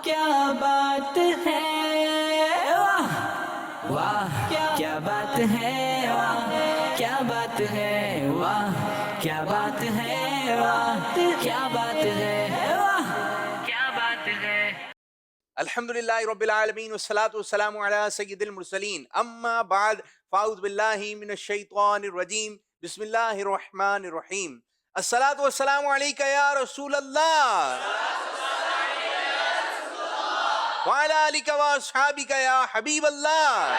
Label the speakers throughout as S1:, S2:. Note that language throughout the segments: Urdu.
S1: کیا بات ہے، واہ واہ کیا بات ہے، واہ کیا بات ہے، واہ کیا بات ہے، واہ کیا بات ہے، واہ کیا بات ہے۔
S2: الحمدللہ رب العالمین والصلاة والسلام علی سید المرسلین، اما بعد فاعوذ باللہ من الشیطان الرجیم، بسم اللہ الرحمن الرحیم۔ الصلاة والسلام علیکہ یا رسول اللہ وعلی آلکہ واصحابکہ یا حبیب اللہ،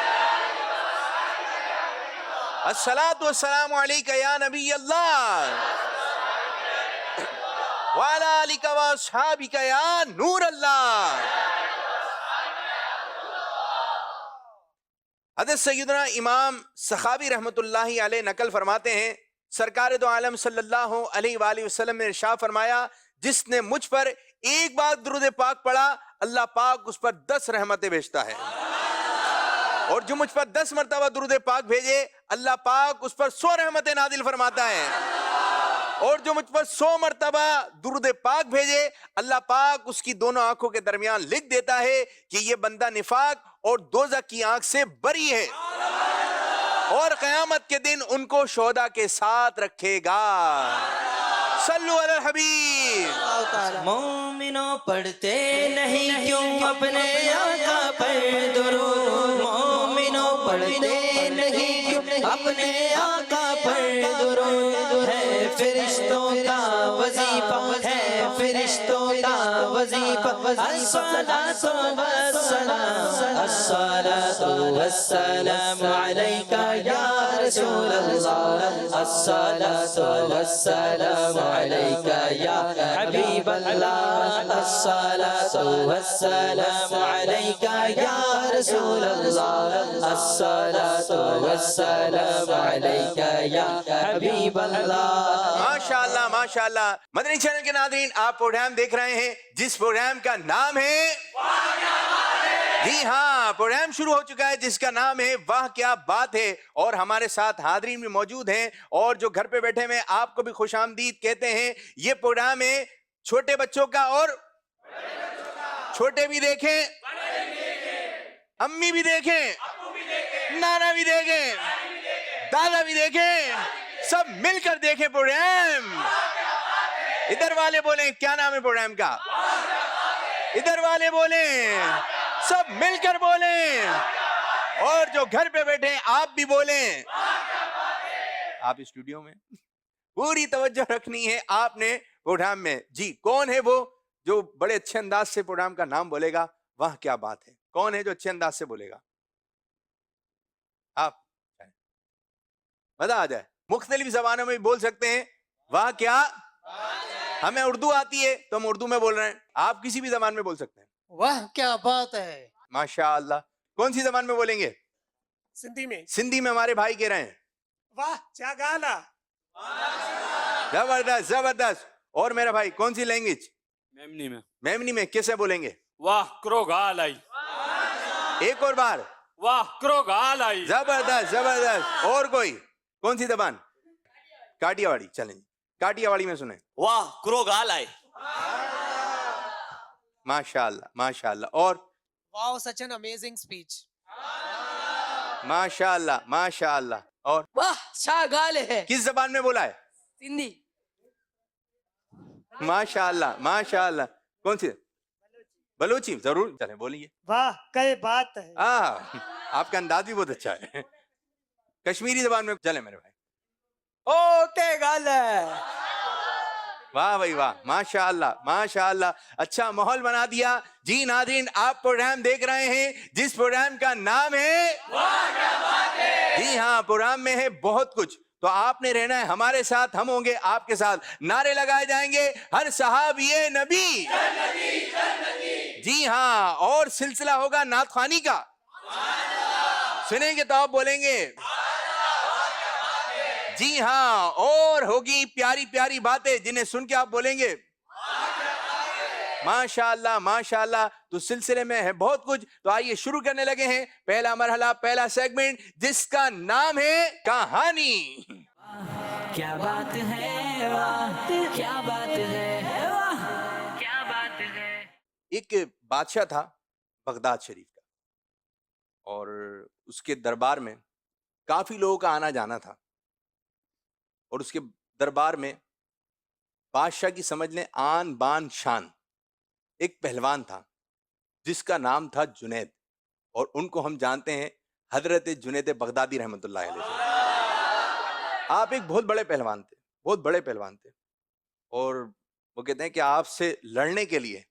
S2: الصلاة والسلام علیکہ یا نبی اللہ وعلی آلکہ واصحابکہ یا نور اللہ۔ حضرت سیدنا امام سخاوی رحمۃ اللہ علیہ نقل فرماتے ہیں، سرکار دو عالم صلی اللہ علیہ وآلہ وسلم نے ارشاد فرمایا، جس نے مجھ پر ایک بار درود پاک پڑھا اللہ پاک اس پر 10 رحمتیں بھیجتا ہے، اور جو مجھ پر 10 مرتبہ درود پاک بھیجے اللہ پاک اس پر 100 رحمتیں نازل فرماتا ہے، اور جو مجھ پر 100 مرتبہ درود پاک بھیجے اللہ پاک اس کی دونوں آنکھوں کے درمیان لکھ دیتا ہے کہ یہ بندہ نفاق اور دوزخ کی آنکھ سے بری ہے، اور قیامت کے دن ان کو شہداء کے ساتھ رکھے گا۔ صلو علی الحبیب۔
S1: مومنوں پڑھتے نہیں کیوں اپنے آقا پر درود، مومنوں پڑھتے نہیں کیوں اپنے آقا پر درود، ہے فرشتوں کا وظیفہ، ہے فرشتوں کا وظیفہ، الصلاۃ والسلام، الصلاۃ والسلام علیکہ یا رسول اللہ، الصلاۃ والسلام علیکہ یا حبیب اللہ، الصلاۃ والسلام علیکہ یا رسول اللہ، الصلاۃ والسلام علیکہ یا حبیب اللہ۔
S2: ماشاءاللہ ماشاءاللہ۔ مدنی چینل کے ناظرین، آپ پروگرام دیکھ رہے ہیں جس پروگرام کا نام ہے، جی ہاں پروگرام شروع ہو چکا ہے جس کا نام ہے واہ کیا بات ہے، اور ہمارے ساتھ حاضرین بھی موجود ہیں، اور جو گھر پہ بیٹھے ہوئے آپ کو بھی خوش آمدید کہتے ہیں۔ یہ پروگرام ہے چھوٹے بچوں کا، اور چھوٹے بھی دیکھیں، امی بھی دیکھیں، نانا بھی دیکھیں، دادا بھی دیکھیں، سب مل کر دیکھیں پروگرام۔ ادھر والے بولیں کیا نام ہے پروگرام کا، ادھر والے بولیں، سب مل کر بولیں، اور جو گھر پہ بیٹھے ہیں آپ بھی بولیں۔ آپ اسٹوڈیو میں پوری توجہ رکھنی ہے آپ نے پروگرام میں۔ جی کون ہے وہ جو بڑے اچھے انداز سے پروگرام کا نام بولے گا واہ کیا بات ہے؟ کون ہے جو اچھے انداز سے بولے گا؟ آپ مزہ آ جائے، مختلف زبانوں میں بھی بول سکتے ہیں واہ کیا، ہمیں اردو آتی ہے تو ہم اردو میں بول رہے ہیں، آپ کسی بھی زبان میں بول سکتے ہیں
S3: واہ کیا بات ہے۔
S2: ماشاء اللہ۔ کون سی زبان میں بولیں گے؟
S3: سندھی میں
S2: سندھی میں ہمارے بھائی کہہ رہے ہیں
S3: واہ کیا گالا۔
S2: زبردست زبردست۔ اور میرا بھائی کون سی لینگویج؟
S4: میمنی میں
S2: میمنی میں کیسے بولیں گے؟
S4: واہ کرو گال آئی،
S2: ایک اور بار،
S4: واہ کرو گال آئی۔
S2: زبردست زبردست۔ اور کوئی کون سی زبان؟ کاٹیا واڑی، چلیں جی کاٹیا واڑی میں سنیں۔
S5: واہ کرو گال آئے۔
S2: ماشاء اللہ ماشاء اللہ۔ اور
S3: واو سچ این امیزنگ اسپیچ۔
S2: ماشاء اللہ ماشاء اللہ۔ اور
S6: واہ شاہ گال ہے،
S2: کس زبان میں بولا ہے؟
S6: سندھی۔
S2: ماشاء اللہ ماشاء اللہ۔ کون سی؟ بلوچی، ضرور چلیں بولیے۔
S3: واہ کیا بات ہے۔
S2: آپ کا انداز بھی بہت اچھا ہے۔ کشمیری زبان میں چلیں میرے بھائی۔
S6: او تے گال ہے۔
S2: واہ بھائی واہ، ماشاء اللہ ماشاء اللہ، اچھا ماحول بنا دیا۔ جی ناظرین، آپ پروگرام دیکھ رہے ہیں جس پروگرام کا نام ہے واہ کیا بات ہے۔ جی ہاں پروگرام میں ہے بہت کچھ، تو آپ نے رہنا ہے ہمارے ساتھ، ہم ہوں گے آپ کے ساتھ، نعرے لگائے جائیں گے ہر صحابی نبی جی ہاں، اور سلسلہ ہوگا نعت خوانی کا، سنیں گے تو آپ بولیں گے جی ہاں، اور ہوگی پیاری پیاری باتیں جنہیں سن کے آپ بولیں گے ماشاءاللہ ماشاءاللہ۔ تو سلسلے میں ہے بہت کچھ، تو آئیے شروع کرنے لگے ہیں پہلا مرحلہ، پہلا سیگمنٹ جس کا نام ہے کہانی۔
S1: کیا بات ہے، واہ کیا بات ہے، واہ کیا بات ہے۔
S2: ایک بادشاہ تھا بغداد شریف کا، اور اس کے دربار میں کافی لوگوں کا آنا جانا تھا، اور اس کے دربار میں بادشاہ کی سمجھ لیں آن بان شان ایک پہلوان تھا جس کا نام تھا جنید، اور ان کو ہم جانتے ہیں حضرت جنید بغدادی رحمۃ اللہ علیہ سے۔ آپ ایک بہت بڑے پہلوان تھے، بہت بڑے پہلوان تھے، اور وہ کہتے ہیں کہ آپ سے لڑنے کے لیے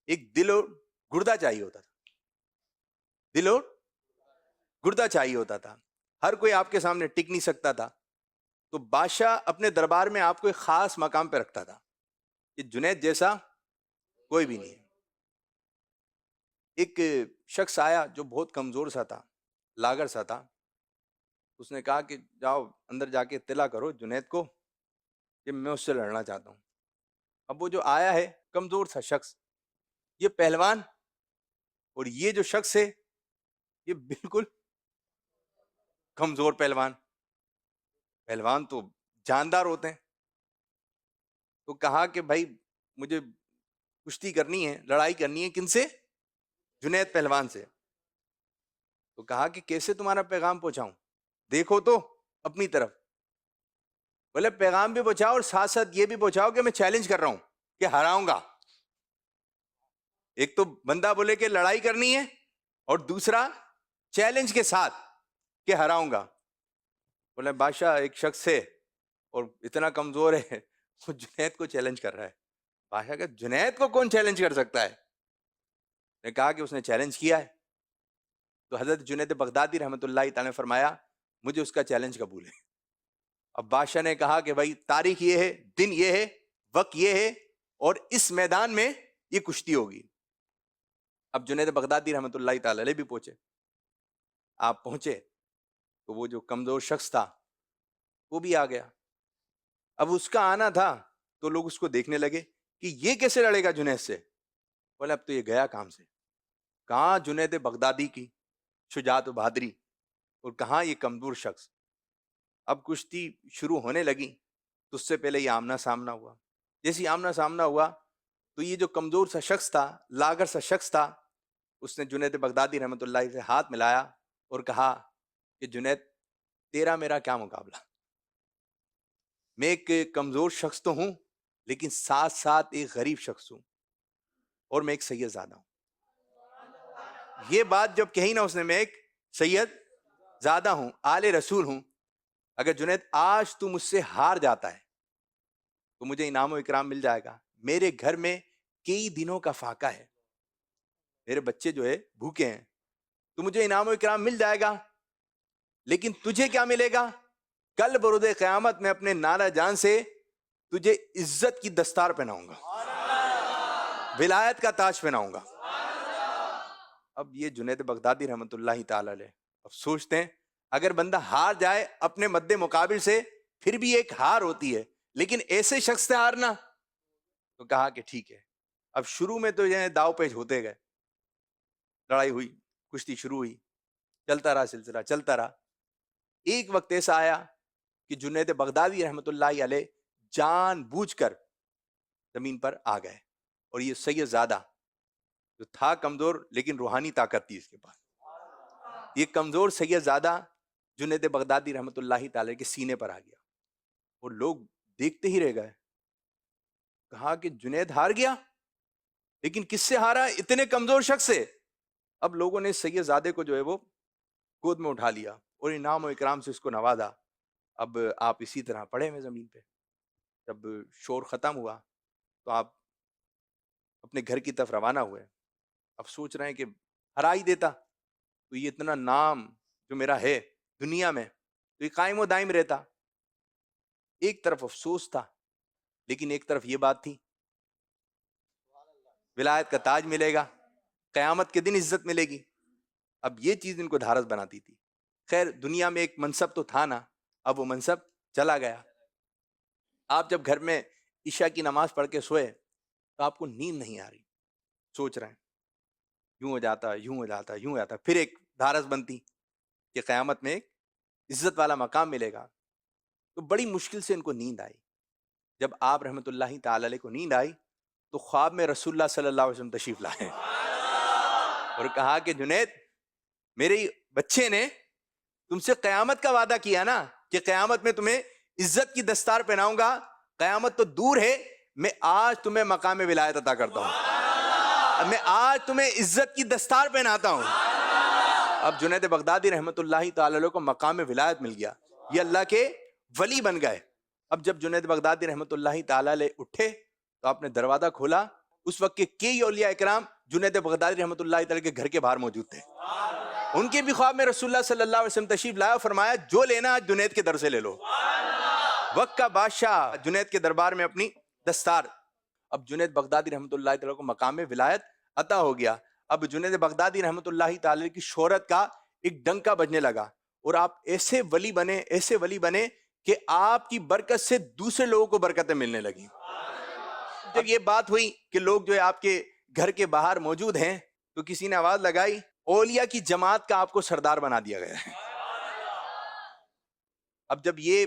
S2: ایک دل اور گردہ چاہیے ہوتا تھا، دل اور گردہ چاہیے ہوتا تھا، ہر کوئی آپ کے سامنے ٹک نہیں سکتا تھا۔ تو بادشاہ اپنے دربار میں آپ کو ایک خاص مقام پہ رکھتا تھا کہ جنید جیسا کوئی بھی نہیں ہے۔ ایک شخص آیا جو بہت کمزور سا تھا، لاغر سا تھا، اس نے کہا کہ جاؤ اندر جا کے اطلاع کرو جنید کو کہ میں اس سے لڑنا چاہتا ہوں۔ اب وہ جو آیا ہے کمزور سا شخص، یہ پہلوان، اور یہ جو شخص ہے یہ بالکل کمزور پہلوان۔ پہلوان تو جاندار ہوتے ہیں، تو کہا کہ بھائی مجھے کشتی کرنی ہے، لڑائی کرنی ہے، کن سے؟ جنید پہلوان سے۔ تو کہا کہ کیسے تمہارا پیغام پہنچاؤں، دیکھو تو اپنی طرف۔ بولے پیغام بھی پہنچاؤ اور ساتھ ساتھ یہ بھی پہنچاؤ کہ میں چیلنج کر رہا ہوں کہ ہراؤں گا۔ ایک تو بندہ بولے کہ لڑائی کرنی ہے، اور دوسرا چیلنج کے ساتھ کہ ہراؤں گا۔ بولے بادشاہ ایک شخص ہے اور اتنا کمزور ہے، وہ جنید کو چیلنج کر رہا ہے۔ بادشاہ کہ جنید کو کون چیلنج کر سکتا ہے؟ نے کہا کہ اس نے چیلنج کیا ہے۔ تو حضرت جنید بغدادی رحمۃ اللہ تعالی نے فرمایا مجھے اس کا چیلنج قبول ہے۔ اب بادشاہ نے کہا کہ بھائی تاریخ یہ ہے، دن یہ ہے، وقت یہ ہے، اور اس میدان میں یہ کشتی ہوگی۔ اب جنید بغدادی رحمۃ اللہ تعالی علیہ بھی پہنچے۔ آپ پہنچے تو وہ جو کمزور شخص تھا وہ بھی آ گیا۔ اب اس کا آنا تھا تو لوگ اس کو دیکھنے لگے کہ یہ کیسے لڑے گا جنید سے۔ بولے اب تو یہ گیا کام سے، کہاں جنید بغدادی کی شجاعت و بہادری، اور کہاں یہ کمزور شخص۔ اب کشتی شروع ہونے لگی تو اس سے پہلے یہ آمنا سامنا ہوا۔ جیسے آمنا سامنا ہوا تو یہ جو کمزور سا شخص تھا، لاغر سا شخص تھا، اس نے جنید بغدادی رحمۃ اللہ سے ہاتھ ملایا اور کہا کہ جنید تیرا میرا کیا مقابلہ، میں ایک کمزور شخص تو ہوں لیکن ساتھ ساتھ ایک غریب شخص ہوں، اور میں ایک سید زادہ ہوں۔ یہ بات جب کہی نا اس نے، میں ایک سید زادہ ہوں، آل رسول ہوں، اگر جنید آج تو مجھ سے ہار جاتا ہے تو مجھے انعام و اکرام مل جائے گا۔ میرے گھر میں کئی دنوں کا فاقہ ہے، میرے بچے جو ہے بھوکے ہیں، تو مجھے انعام و اکرام مل جائے گا، لیکن تجھے کیا ملے گا؟ کل برود قیامت میں اپنے نانا جان سے تجھے عزت کی دستار پہناؤں گا، ولایت کا تاج پہناؤں گا۔ اب یہ جنید بغدادی رحمۃ اللہ تعالی علیہ اب سوچتے ہیں اگر بندہ ہار جائے اپنے مد مقابل سے پھر بھی ایک ہار ہوتی ہے، لیکن ایسے شخص سے ہارنا، تو کہا کہ ٹھیک ہے۔ اب شروع میں تو یہ داؤ پیچ ہوتے گئے، لڑائی ہوئی، کشتی شروع ہوئی، چلتا رہا سلسلہ، چلتا رہا۔ ایک وقت ایسا آیا کہ جنید بغدادی رحمۃ اللہ علیہ جان بوجھ کر زمین پر آ گئے، اور یہ سید زادہ جو تھا کمزور لیکن روحانی طاقت تھی اس کے پاس، یہ کمزور سید زادہ جنید بغدادی رحمۃ اللہ تعالی کے سینے پر آ گیا، اور لوگ دیکھتے ہی رہ گئے۔ کہا کہ جنید ہار گیا، لیکن کس سے ہارا؟ اتنے کمزور شخص سے۔ اب لوگوں نے سید زادے کو جو ہے وہ گود میں اٹھا لیا اور انعام و اکرام سے اس کو نوازا۔ اب آپ اسی طرح پڑے ہوئے زمین پہ۔ جب شور ختم ہوا تو آپ اپنے گھر کی طرف روانہ ہوئے۔ اب سوچ رہے ہیں کہ ہرا ہی دیتا تو یہ اتنا نام جو میرا ہے دنیا میں تو یہ قائم و دائم رہتا۔ ایک طرف افسوس تھا، لیکن ایک طرف یہ بات تھی ولایت کا تاج ملے گا، قیامت کے دن عزت ملے گی۔ اب یہ چیز ان کو دھارس بناتی تھی۔ خیر دنیا میں ایک منصب تو تھا نا، اب وہ منصب چلا گیا۔ آپ جب گھر میں عشاء کی نماز پڑھ کے سوئے تو آپ کو نیند نہیں آ رہی، سوچ رہے ہیں یوں ہو جاتا، یوں ہو جاتا، یوں ہو جاتا۔ پھر ایک دھارس بنتی کہ قیامت میں ایک عزت والا مقام ملے گا، تو بڑی مشکل سے ان کو نیند آئی۔ جب آپ رحمت اللہ تعالی علیہ کو نیند آئی تو خواب میں رسول اللہ صلی اللہ علیہ وسلم تشریف لائے اور کہا کہ جنید میرے بچے نے تم سے قیامت کا وعدہ کیا نا کہ قیامت میں تمہیں عزت کی دستار پہناؤں گا، قیامت تو دور ہے، میں آج تمہیں مقام ولایت عطا کرتا ہوں، میں آج تمہیں عزت کی دستار پہناتا ہوں۔ اب جنید بغدادی رحمت اللہ تعالی علیہ کو مقام ولایت مل گیا، یہ اللہ کے ولی بن گئے۔ اب جب جنید بغدادی رحمت اللہ تعالی علیہ اٹھے تو آپ نے دروازہ کھولا، اس وقت کے کئی اولیاء اکرام جنید بغدادی رحمت اللہ تعالی کے گھر کے باہر موجود تھے، ان کے بھی خواب میں رسول اللہ صلی اللہ علیہ وسلم تشریف لایا، فرمایا جو لینا آج جنید کے در سے لے لو۔ وقت کا بادشاہ جنید کے دربار میں اپنی دستار۔ اب جنید بغدادی رحمت اللہ تعالی کو مقام ولایت عطا ہو گیا۔ اب جنید بغدادی رحمت اللہ تعالی کی شہرت کا ایک ڈنکا بجنے لگا، اور آپ ایسے ولی بنے کہ آپ کی برکت سے دوسرے لوگوں کو برکتیں ملنے لگی۔ جب یہ بات ہوئی کہ لوگ جو ہے آپ کے گھر کے باہر موجود ہیں تو کسی نے آواز لگائی، اولیاء کی جماعت کا آپ کو سردار بنا دیا گیا ہے۔ اب جب یہ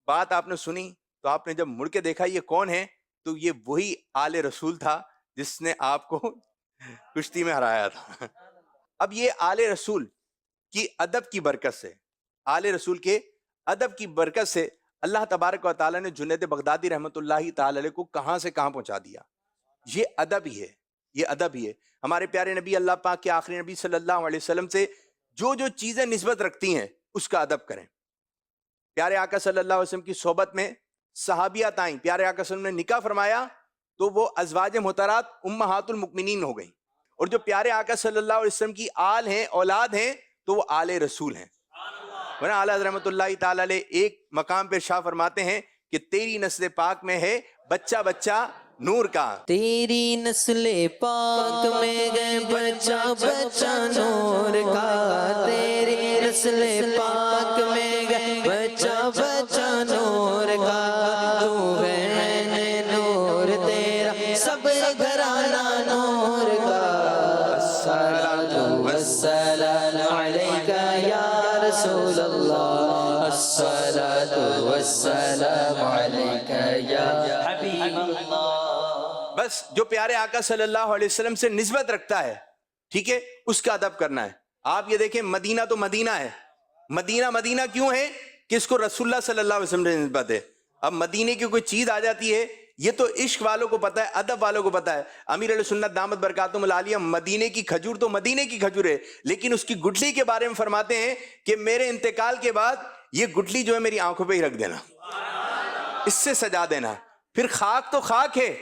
S2: بات آپ نے سنی تو آپ نے جب مڑ کے دیکھا یہ کون ہے، تو یہ وہی آل رسول تھا جس نے آپ کو کشتی میں ہرایا تھا۔ اب یہ آل رسول کی ادب کی برکت سے، آل رسول کے ادب کی برکت سے اللہ تبارک و تعالیٰ نے جنید بغدادی رحمت اللہ تعالی علیہ کو کہاں سے کہاں پہنچا دیا۔ یہ ادب ہی ہے، یہ ادب ہی ہے۔ ہمارے پیارے نبی اللہ پاک کے آخری نبی صلی اللہ علیہ وسلم سے جو جو چیزیں نسبت رکھتی ہیں اس کا ادب کریں۔ پیارے آقا صلی اللہ علیہ وسلم کی صحبت میں صحابیات آئیں، پیارے آقا صلی اللہ علیہ وسلم نے نکاح فرمایا تو وہ ازواج محترات امہات المؤمنین ہو گئیں، اور جو پیارے آقا صلی اللہ علیہ وسلم کی آل ہیں، اولاد ہیں، تو وہ آل رسول ہیں۔ ورنہ اعلیٰ حضرت رحمت اللہ تعالی علیہ ایک مقام پہ ارشاد فرماتے ہیں کہ تیری نسل پاک میں ہے بچہ بچہ نور کا،
S1: تیری نسل پاک میں گئے بچہ بچہ نور کا، تیری نسل پاک میں گئے بچہ بچہ نور کا، تو ہے نور تیرا سب گھرانہ نور کا، الصلاۃ والسلام علیکہ یا رسول اللہ، الصلاۃ والسلام علیکہ یا حبیب اللہ۔
S2: بس جو پیارے آقا صلی اللہ علیہ وسلم سے نسبت رکھتا ہے، ٹھیک ہے، اس کا ادب کرنا ہے۔ آپ یہ دیکھیں مدینہ تو مدینہ ہے، مدینہ کیوں ہے کہ اس کو رسول اللہ صلی اللہ علیہ وسلم سے نسبت ہے۔ اب مدینے کی کوئی چیز آ جاتی ہے، یہ تو عشق والوں کو پتہ ہے، ادب والوں کو پتہ ہے۔ امیر علیہ سنت دامت برکاتہم العالیہ مدینے کی کھجور تو مدینے کی کھجور ہے، لیکن اس کی گٹلی کے بارے میں فرماتے ہیں کہ میرے انتقال کے بعد یہ گٹلی جو ہے میری آنکھوں پہ ہی رکھ دینا، اس سے سجا دینا۔ پھر خاک تو خاک ہے،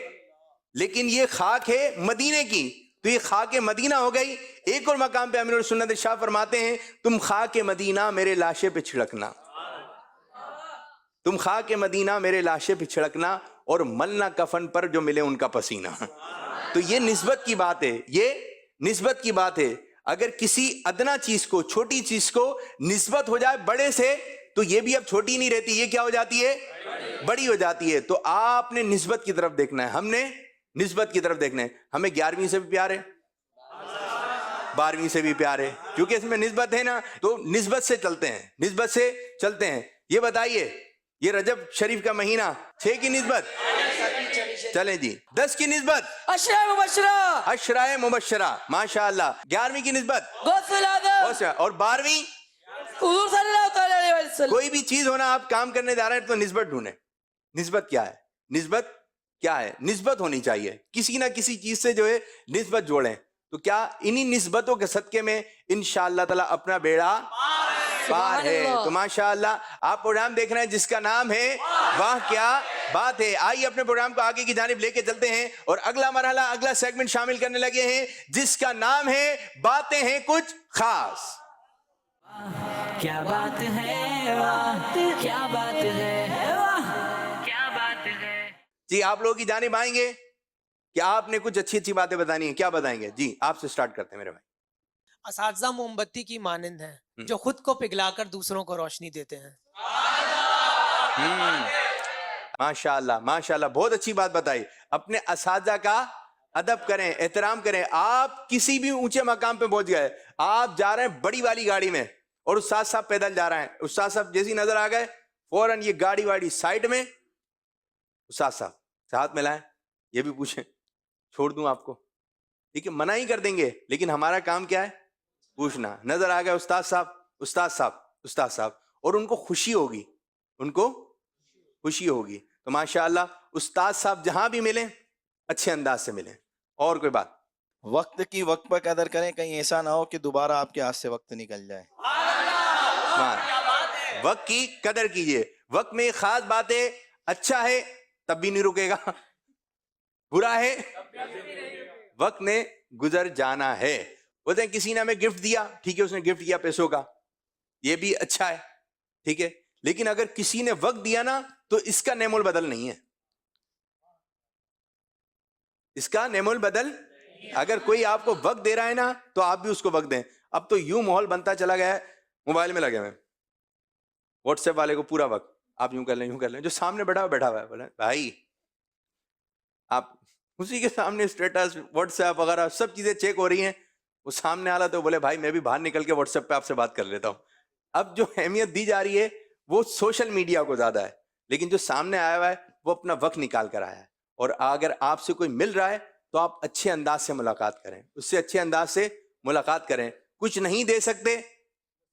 S2: لیکن یہ خاک ہے مدینے کی، تو یہ خاک مدینہ ہو گئی۔ ایک اور مقام پہ امیر علیہ سنت شاہ فرماتے ہیں تم خاک مدینہ میرے لاشے پہ چھڑکنا، تم خاک مدینہ میرے لاشے پہ چھڑکنا، اور ملنا کفن پر جو ملے ان کا پسینہ۔ تو یہ نسبت کی بات ہے، یہ نسبت کی بات ہے۔ اگر کسی ادنا چیز کو، چھوٹی چیز کو نسبت ہو جائے بڑے سے، تو یہ بھی اب چھوٹی نہیں رہتی، یہ کیا ہو جاتی ہے؟ بڑی ہو جاتی ہے۔ تو آپ نے نسبت کی طرف دیکھنا ہے، ہم نے نسبت کی طرف دیکھنا ہے۔ ہمیں 11ویں سے بھی پیار ہے، 12ویں سے بھی پیار ہے، کیونکہ اس میں نسبت ہے نا، تو نسبت سے چلتے ہیں، نسبت سے چلتے ہیں۔ یہ بتائیے یہ رجب شریف کا مہینہ 6 کی نسبت، چلیں جی 10 کی نسبت
S6: اشرا مبشرہ،
S2: عشرہ مبشرہ، ماشاءاللہ۔ 11ویں کی نسبت
S6: غوث العظم،
S2: اور 12ویں
S6: حضور صلی اللہ تعالی علیہ وسلم۔
S2: کوئی بھی چیز ہونا، آپ کام کرنے جا رہے ہیں تو نسبت ڈھونڈیں۔ نسبت کیا ہے؟ نسبت کیا ہے؟ نسبت ہونی چاہیے، کسی نہ کسی چیز سے جو ہے نسبت جوڑیں، تو کیا انہی نسبتوں کے صدقے میں انشاءاللہ تعالی اپنا بیڑا پار ہے۔ تو ماشاءاللہ آپ پروگرام دیکھ رہے ہیں جس کا نام ہے واہ کیا بات ہے۔ آئیے اپنے پروگرام کو آگے کی جانب لے کے چلتے ہیں، اور اگلا مرحلہ، اگلا سیگمنٹ شامل کرنے لگے ہیں جس کا نام ہے باتیں ہیں کچھ خاص۔
S1: کیا بات ہے واہ کیا بات ہے واہ کیا بات ہے۔
S2: جی آپ لوگوں کی جانب آئیں گے کہ آپ نے کچھ اچھی اچھی باتیں بتانی ہیں، کیا بتائیں گے؟ جی آپ سے سٹارٹ کرتے ہیں میرے بھائی۔
S3: اساتذہ موم بتی کی مانند ہیں جو خود کو پگھلا کر دوسروں کو روشنی دیتے ہیں۔
S2: ماشاءاللہ ماشاءاللہ، بہت اچھی بات بتائی۔ اپنے اساتذہ کا ادب کریں، احترام کریں۔ آپ کسی بھی اونچے مقام پہ پہنچ گئے، آپ جا رہے ہیں بڑی والی گاڑی میں اور استاد صاحب پیدل جا رہے ہیں، استاد صاحب جیسی نظر آ گئے فوراً یہ گاڑی واڑی سائڈ میں، استاد صاحب سے ہاتھ ملائیں، یہ بھی پوچھیں چھوڑ دوں آپ کو؟ ٹھیک ہے، منع ہی کر دیں گے، لیکن ہمارا کام کیا ہے؟ پوچھنا. نظر آ گیا استاد صاحب، استاد صاحب، استاد صاحب، اور ان کو خوشی ہوگی، ان کو خوشی ہوگی. تو ماشاءاللہ استاد صاحب جہاں بھی ملیں اچھے انداز سے ملیں. اور کوئی بات؟
S5: وقت کی وقت پر قدر کریں، کہیں ایسا نہ ہو کہ دوبارہ آپ کے ہاتھ سے وقت نکل جائے.
S2: وقت کی قدر کیجئے. وقت میں خاص بات ہے، اچھا ہے تب بھی نہیں رکے گا، برا ہے وقت نے گزر جانا ہے. بولتے ہیں کسی نے ہمیں گفٹ دیا، ٹھیک ہے، اس نے گفٹ کیا پیسوں کا، یہ بھی اچھا ہے، ٹھیک ہے، لیکن اگر کسی نے وقت دیا نا تو اس کا نعم البدل نہیں ہے، اس کا نعم البدل. اگر کوئی آپ کو وقت دے رہا ہے نا تو آپ بھی اس کو وقت دیں. اب تو یوں ماحول بنتا چلا گیا ہے، موبائل میں لگے ہوئے، واٹس ایپ والے کو پورا وقت آپ یوں کر لیں، یوں کر لیں، جو سامنے بیٹھا ہوا ہے بولے بھائی آپ اسی کے سامنے اسٹیٹس واٹس ایپ وغیرہ سب چیزیں چیک ہو رہی ہیں، وہ سامنے آ رہا تو بولے بھائی میں بھی باہر نکل کے واٹس ایپ پہ آپ سے بات کر لیتا ہوں. اب جو اہمیت دی جا رہی ہے وہ سوشل میڈیا کو زیادہ ہے، لیکن جو سامنے آیا ہوا ہے وہ اپنا وقت نکال کر آیا ہے. اور اگر آپ سے کوئی مل رہا ہے تو آپ اچھے انداز سے ملاقات کریں، اس سے اچھے انداز سے ملاقات کریں. کچھ نہیں دے سکتے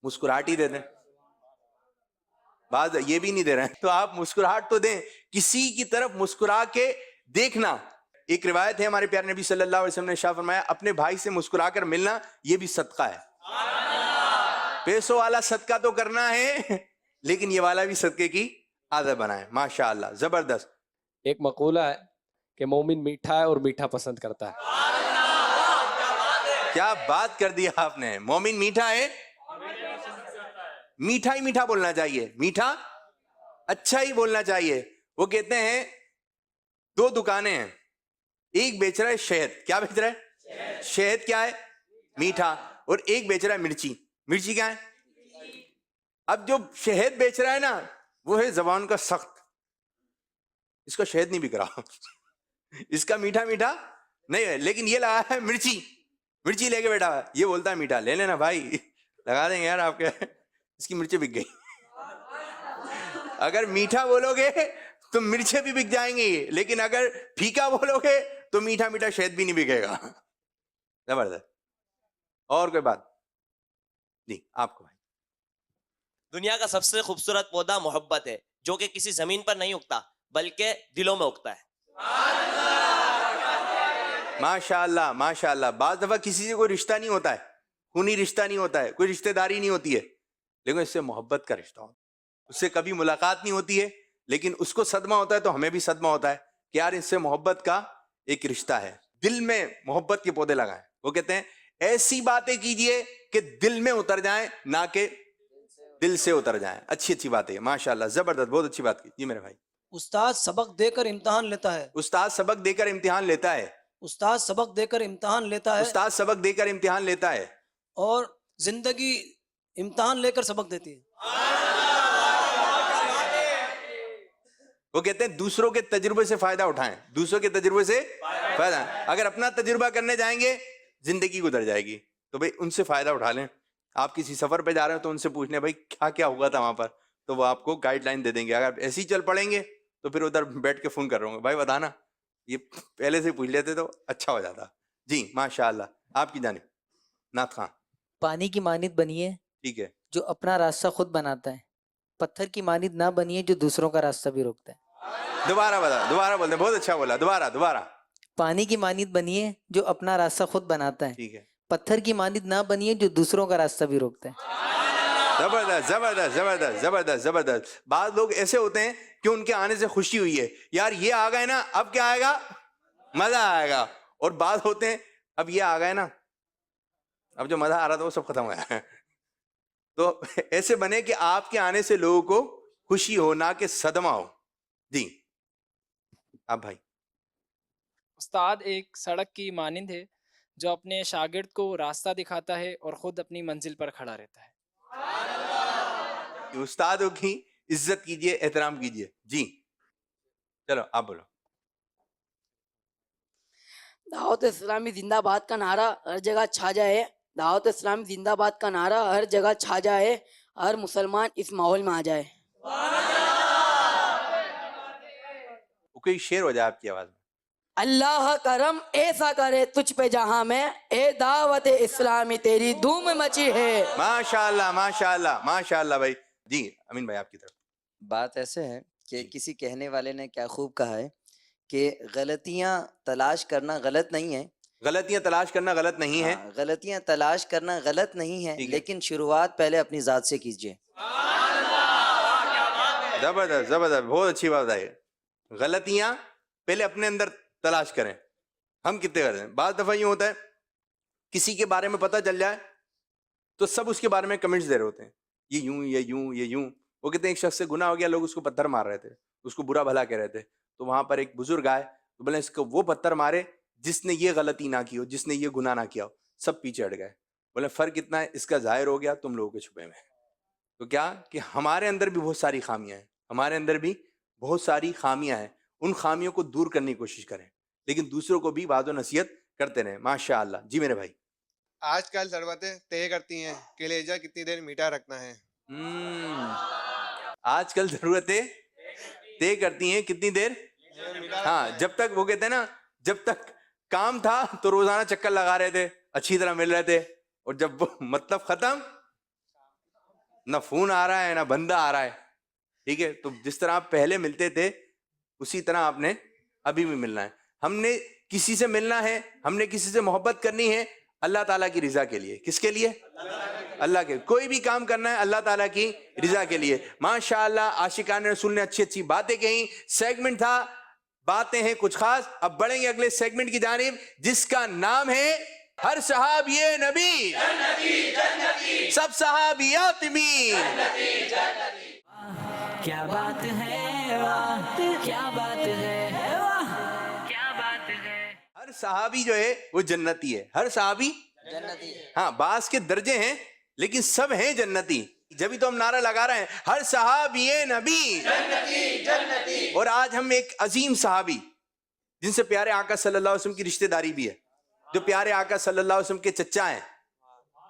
S2: مسکراہٹ ہی دے دیں، بعض یہ بھی نہیں دے رہے ہیں تو آپ مسکراہٹ تو دیں، کسی کی طرف مسکرا کے دیکھنا. ایک روایت ہے ہمارے پیارے نبی صلی اللہ علیہ وسلم نے ارشاد فرمایا اپنے بھائی سے مسکرا کر ملنا یہ بھی صدقہ ہے. پیسوں والا صدقہ تو کرنا ہے لیکن یہ والا بھی صدقے کی عادت بنائیں. ماشاءاللہ زبردست.
S7: ایک مقولہ ہے کہ مومن میٹھا ہے اور میٹھا پسند کرتا ہے.
S2: کیا بات کر دی آپ نے، مومن میٹھا ہے، میٹھا ہی میٹھا بولنا چاہیے، میٹھا اچھا ہی بولنا چاہیے. وہ کہتے ہیں دو دکانیں ہیں، ایک بیچ رہا ہے شہد، کیا بیچ رہا ہے؟ شہد کیا ہے؟ میٹھا. اور ایک بیچ رہا ہے مرچی، مرچی کیا ہے؟ اب جو شہد بیچ رہا ہے نا وہ ہے زبان کا سخت، اس کا شہد نہیں بک رہا اس کا میٹھا میٹھا نہیں ہے، لیکن یہ لگا ہے مرچی، مرچی لے کے بیٹھا ہوا ہے، یہ بولتا ہے میٹھا. لے لینا بھائی، لگا دیں گے یار آپ کے، اس کی مرچیں بک گئی. اگر میٹھا بولو گے تو مرچیں بھی بک جائیں گی، لیکن اگر پھیکا بولو گے تو میٹھا میٹھا شہد بھی نہیں بکے گا. زبردست. اور کوئی بات؟ جی آپ کو.
S8: دنیا کا سب سے خوبصورت پودا محبت ہے، جو کہ کسی زمین پر نہیں اگتا بلکہ دلوں میں اگتا ہے.
S2: ماشاءاللہ ماشاءاللہ. بعض دفعہ کسی سے کوئی رشتہ نہیں ہوتا ہے، خونی رشتہ نہیں ہوتا ہے، کوئی رشتہ داری نہیں ہوتی ہے، لیکن اس سے محبت کا رشتہ ہوتا ہے. اس سے کبھی ملاقات نہیں ہوتی ہے لیکن اس کو صدمہ ہوتا ہے تو ہمیں بھی صدمہ ہوتا ہے کہ یار اس سے محبت کا ایک رشتہ ہے. دل میں محبت کے پودے لگائیں. وہ کہتے ہیں ایسی باتیں کیجئے کہ دل میں اتر جائیں نہ کہ دل سے اتر جائیں. اچھی اچھی باتیں. ماشاءاللہ زبردست، بہت اچھی بات کی. جی میرے بھائی.
S6: استاد سبق دے کر امتحان لیتا ہے،
S2: استاد سبق دے کر امتحان لیتا ہے،
S6: استاد سبق دے کر امتحان لیتا ہے،
S2: استاد سبق دے کر امتحان لیتا ہے،
S6: اور زندگی امتحان لے کر سبق دیتی ہے.
S2: وہ کہتے ہیں دوسروں کے تجربے سے فائدہ اٹھائیں، دوسروں کے تجربے سے فائدہ. اگر اپنا تجربہ کرنے جائیں گے زندگی گزر جائے گی، تو بھئی ان سے فائدہ اٹھا لیں. آپ کسی سفر پہ جا رہے ہیں تو ان سے پوچھ لیں بھائی کیا کیا ہوا تھا وہاں پر، تو وہ آپ کو گائیڈ لائن دے دیں گے. اگر ایسے ہی چل پڑیں گے تو پھر ادھر بیٹھ کے فون کر رہے ہوں گے بھائی بتانا، یہ پہلے سے پوچھ لیتے تو اچھا ہو جاتا. جی ماشاءاللہ. آپ کی جانب نعت خان.
S9: پانی کی مانند بنیے
S2: ٹھیک ہے.
S9: جو اپنا راستہ خود بناتا ہے، پتھر کی مانند نہ بنیے جو دوسروں کا راستہ بھی روکتا ہے.
S2: دوبارہ بتا، دوبارہ بولتے ہیں، بہت اچھا بولا. دوبارہ.
S9: پانی کی مانند بنیے جو اپنا راستہ خود بناتا ہے،
S2: ٹھیک ہے.
S9: پتھر کی مانند نہ بنیے جو دوسروں کا راستہ بھی روکتا ہے.
S2: زبردست زبردست زبردست زبردست زبردست. بعض لوگ ایسے ہوتے ہیں کہ ان کے آنے سے خوشی ہوئی ہے، یار یہ آ گئے نا اب کیا آئے گا، مزہ آئے گا. اور بعض ہوتے ہیں اب یہ آ گئے نا اب جو مزہ آ رہا تھا وہ سب ختم ہو گیا. تو ایسے بنے کہ آپ کے آنے سے لوگوں کو خوشی ہو نہ کہ صدمہ ہو. جی آپ بھائی.
S10: استاد ایک سڑک کی مانند ہے جو اپنے شاگرد کو راستہ دکھاتا ہے اور خود اپنی منزل پر کھڑا رہتا ہے.
S2: استادوں کی عزت کیجئے، احترام کیجئے. جی چلو آپ بولو.
S6: دعوت اسلامی زندہ باد کا نعرہ ہر جگہ چھا جائے، دعوت اسلامی زندہ باد کا نعرہ ہر جگہ چھا جائے، ہر مسلمان اس ماحول میں آ جائے.
S2: کوئی شعر ہو جائے آپ کی آواز میں.
S6: اللہ کرم ایسا کرے تجھ پہ جہاں میں، اے دعوت اسلامی تیری دھوم مچی ہے.
S2: ماشاءاللہ ماشاءاللہ ماشاءاللہ بھائی. جی امین بھائی آپ کی طرف.
S11: بات ایسے ہے کہ کسی کہنے والے نے کیا خوب کہا ہے کہ غلطیاں تلاش کرنا غلط نہیں ہے،
S2: غلطیاں تلاش کرنا غلط نہیں ہے.
S11: غلطیاں تلاش کرنا غلط نہیں ہے،
S2: ٹھیک ہے.
S11: لیکن شروعات پہلے اپنی ذات سے کیجیے.
S2: زبردست زبردست، بہت اچھی بات ہے. غلطیاں پہلے اپنے اندر تلاش کریں. ہم کتنے کرتے ہیں؟ بعض دفعہ یوں ہوتا ہے کسی کے بارے میں پتہ چل جائے تو سب اس کے بارے میں کمنٹس دے رہے ہوتے ہیں، یہ یوں یہ یوں یہ یوں. وہ کہتے ہیں ایک شخص سے گناہ ہو گیا، لوگ اس کو پتھر مار رہے تھے، اس کو برا بھلا کہہ رہے تھے. تو وہاں پر ایک بزرگ آئے تو بولے اس کو وہ پتھر مارے جس نے یہ غلطی نہ کی ہو، جس نے یہ گناہ نہ کیا ہو. سب پیچھے ہٹ گئے. بولے فرق اتنا ہے، اس کا ظاہر ہو گیا، تم لوگوں کے چھپے میں. تو کیا کہ ہمارے اندر بھی بہت ساری خامیاں ہیں، ہمارے اندر بھی بہت ساری خامیاں ہیں. ان خامیوں کو دور کرنے کی کوشش کریں، لیکن دوسروں کو بھی وعظ و نصیحت کرتے رہیں. ماشاء اللہ. جی میرے بھائی.
S12: آج کل ضرورتیں طے کرتی ہیں کہ کلیجہ کتنی دیر میٹھا رکھنا ہے.
S2: آج کل ضرورتیں طے کرتی ہیں کتنی دیر. ہاں، جب تک وہ کہتے ہیں نا، جب تک کام تھا تو روزانہ چکر لگا رہے تھے، اچھی طرح مل رہے تھے، اور جب وہ مطلب ختم، نہ فون آ رہا ہے نہ بندہ آ رہا ہے. ٹھیک ہے. تو جس طرح آپ پہلے ملتے تھے اسی طرح آپ نے ابھی بھی ملنا ہے. ہم نے کسی سے ملنا ہے، ہم نے کسی سے محبت کرنی ہے اللہ تعالیٰ کی رضا کے لیے. کس کے لیے؟ اللہ کے. کوئی بھی کام کرنا ہے اللہ تعالیٰ کی رضا کے لیے. ماشاءاللہ عاشقان رسول نے اچھی اچھی باتیں کہیں. سیگمنٹ تھا باتیں ہیں کچھ خاص. اب بڑھیں گے اگلے سیگمنٹ کی جانب جس کا نام ہے ہر صحابی نبی سب صحابیات بھی.
S1: کیا بات ہے واہ، کیا بات ہے واہ، کیا بات ہے.
S2: ہر صحابی جو ہے وہ جنتی ہے. ہر صحابی
S11: جنتی ہے.
S2: ہاں، بعض کے درجے ہیں لیکن سب ہیں جنتی. جبھی تو ہم نعرہ لگا رہے ہیں ہر صحابی نبی جنتی. اور آج ہم ایک عظیم صحابی جن سے پیارے آقا صلی اللہ علیہ وسلم کی رشتہ داری بھی ہے، جو پیارے آقا صلی اللہ علیہ وسلم کے چچا ہیں،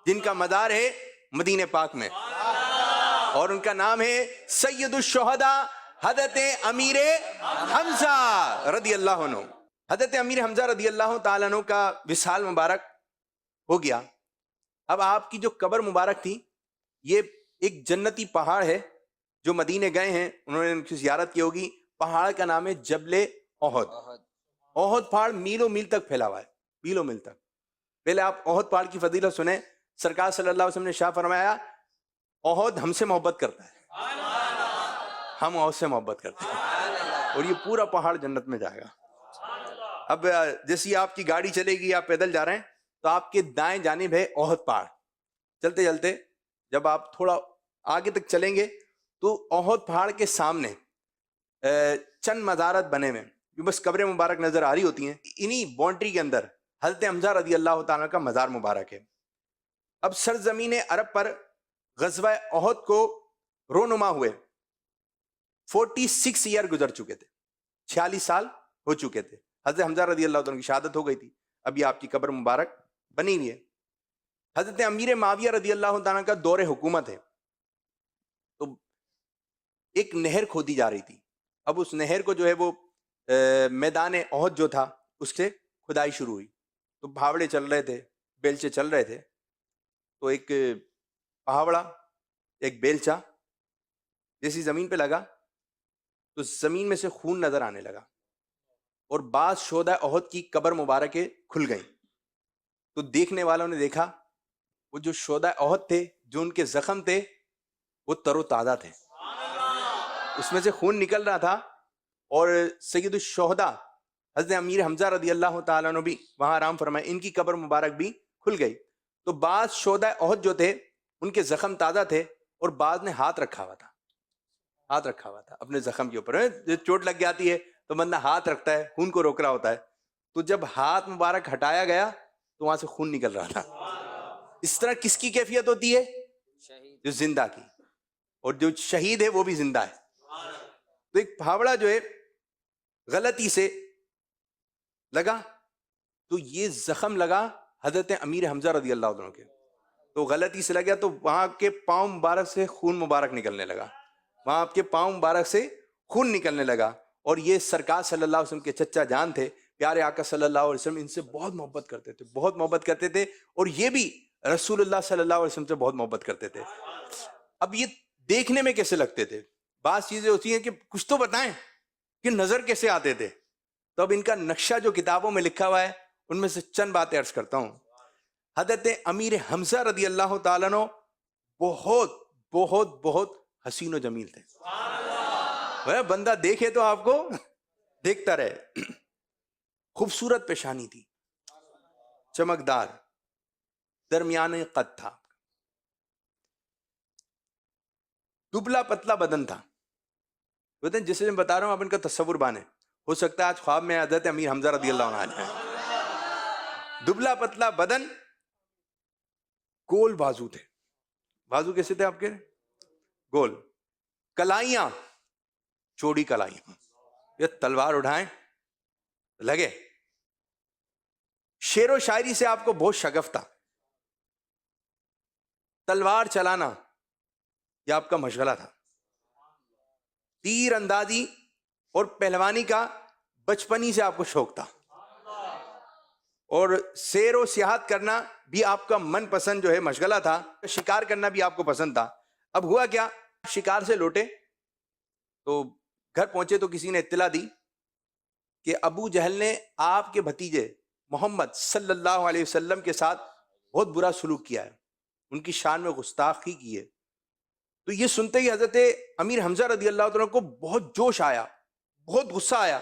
S2: جن کا مدار ہے مدینہ پاک میں، اور ان کا نام ہے سید الشہداء حضرت امیر حمزہ رضی اللہ عنہ. حضرت امیر حمزہ رضی اللہ تعالیٰ عنہ کا وصال مبارک ہو گیا. اب آپ کی جو قبر مبارک تھی یہ ایک جنتی پہاڑ ہے. جو مدینے گئے ہیں انہوں نے ان کی زیارت کی ہوگی. پہاڑ کا نام ہے جبل احد. احد پہاڑ میلوں میل تک پھیلا ہوا ہے، میلوں میل تک. پہلے آپ احد پہاڑ کی فضیلت سنیں. سرکار صلی اللہ علیہ وسلم نے شاہ فرمایا احد ہم سے محبت کرتا ہے، ہم احد سے محبت کرتے ہیں، اور یہ پورا پہاڑ جنت میں جائے گا. اب جیسی آپ کی گاڑی چلے گی، آپ پیدل جا رہے ہیں تو آپ کے دائیں جانب ہے احد پہاڑ. چلتے چلتے جب آپ تھوڑا آگے تک چلیں گے تو احد پہاڑ کے سامنے چند مزارات بنے ہوئے جو بس قبریں مبارک نظر آ رہی ہوتی ہیں. انہی باؤنڈری کے اندر حضرت حمزہ رضی اللہ تعالیٰ کا مزار مبارک ہے. اب سرزمین عرب پر غزوہ احد کو رونما ہوئے 46 ایئر گزر چکے تھے، 46 سال ہو چکے تھے. حضرت حمزہ رضی اللہ عنہ کی شہادت ہو گئی تھی. ابھی آپ کی قبر مبارک بنی ہوئی ہے. حضرت امیر معاویہ رضی اللہ عنہ کا دور حکومت ہے. تو ایک نہر کھودی جا رہی تھی. اب اس نہر کو جو ہے وہ میدان احد جو تھا اس سے کھدائی شروع ہوئی. تو بھاوڑے چل رہے تھے، بیلچے چل رہے تھے. تو ایک پہاوڑا، ایک بیلچا جیسی زمین پہ لگا تو زمین میں سے خون نظر آنے لگا، اور بعض شہداء احد کی قبر مبارکیں کھل گئیں. تو دیکھنے والوں نے دیکھا وہ جو شہداء احد تھے، جو ان کے زخم تھے، وہ تر و تازہ تھے، اس میں سے خون نکل رہا تھا. اور سید الشہداء حضرت امیر حمزہ رضی اللہ تعالیٰ عنہ بھی وہاں آرام فرمائے، ان کی قبر مبارک بھی کھل گئی. تو بعض شہداء احد جو تھے ان کے زخم تازہ تھے، اور بعض نے ہاتھ رکھا ہوا تھا، ہاتھ رکھا ہوا تھا اپنے زخم کے اوپر. چوٹ لگ جاتی ہے تو بندہ ہاتھ رکھتا ہے، خون کو روک رہا ہوتا ہے. تو جب ہاتھ مبارک ہٹایا گیا تو وہاں سے خون نکل رہا تھا. اس طرح کس کی کیفیت ہوتی ہے؟ جو زندہ کی. اور جو شہید ہے وہ بھی زندہ ہے. تو ایک پھاوڑا جو ہے غلطی سے لگا تو یہ زخم لگا حضرت امیر حمزہ رضی اللہ عنہ کے. تو غلطی سے لگا تو وہاں کے پاؤں مبارک سے خون مبارک نکلنے لگا، وہاں آپ کے پاؤں مبارک سے خون نکلنے لگا. اور یہ سرکار صلی اللہ علیہ وسلم کے چچا جان تھے، پیارے آقا صلی اللہ علیہ وسلم ان سے بہت محبت کرتے تھے، بہت محبت کرتے تھے، اور یہ بھی رسول اللہ صلی اللہ علیہ وسلم سے بہت محبت کرتے تھے۔ اب یہ دیکھنے میں کیسے لگتے تھے؟ بعض چیزیں ہوتی ہیں کہ کچھ تو بتائیں کہ نظر کیسے آتے تھے۔ تو اب ان کا نقشہ جو کتابوں میں لکھا ہوا ہے ان میں سے چند باتیں عرض کرتا ہوں۔ حضرت امیر حمزہ رضی اللہ تعالیٰ عنہ بہت بہت بہت حسین و جمیل تھے، بندہ دیکھے تو آپ کو دیکھتا رہے۔ خوبصورت پیشانی تھی، چمکدار، درمیانے قد تھا، دبلا پتلا بدن تھا۔ جسے میں بتا رہا ہوں آپ ان کا تصور بانے، ہو سکتا ہے آج خواب میں حضرت امیر حمزہ رضی اللہ عنہ آئے۔ دبلا پتلا بدن، گول بازو تھے۔ بازو کیسے تھے آپ کے؟ گول۔ کلائیاں، چوڑی کلائیاں، یہ تلوار اٹھائیں لگے۔ شعر و شاعری سے آپ کو بہت شغف تھا، تلوار چلانا یہ آپ کا مشغلہ تھا، تیر اندازی اور پہلوانی کا بچپنی سے آپ کو شوق تھا، اور سیر و سیاحت کرنا بھی آپ کا من پسند جو ہے مشغلہ تھا، شکار کرنا بھی آپ کو پسند تھا۔ اب ہوا کیا، شکار سے لوٹے تو گھر پہنچے تو کسی نے اطلاع دی کہ ابو جہل نے آپ کے بھتیجے محمد صلی اللہ علیہ وسلم کے ساتھ بہت برا سلوک کیا ہے، ان کی شان میں گستاخی کی ہے۔ تو یہ سنتے ہی حضرت امیر حمزہ رضی اللہ عنہ کو بہت جوش آیا، بہت غصہ آیا۔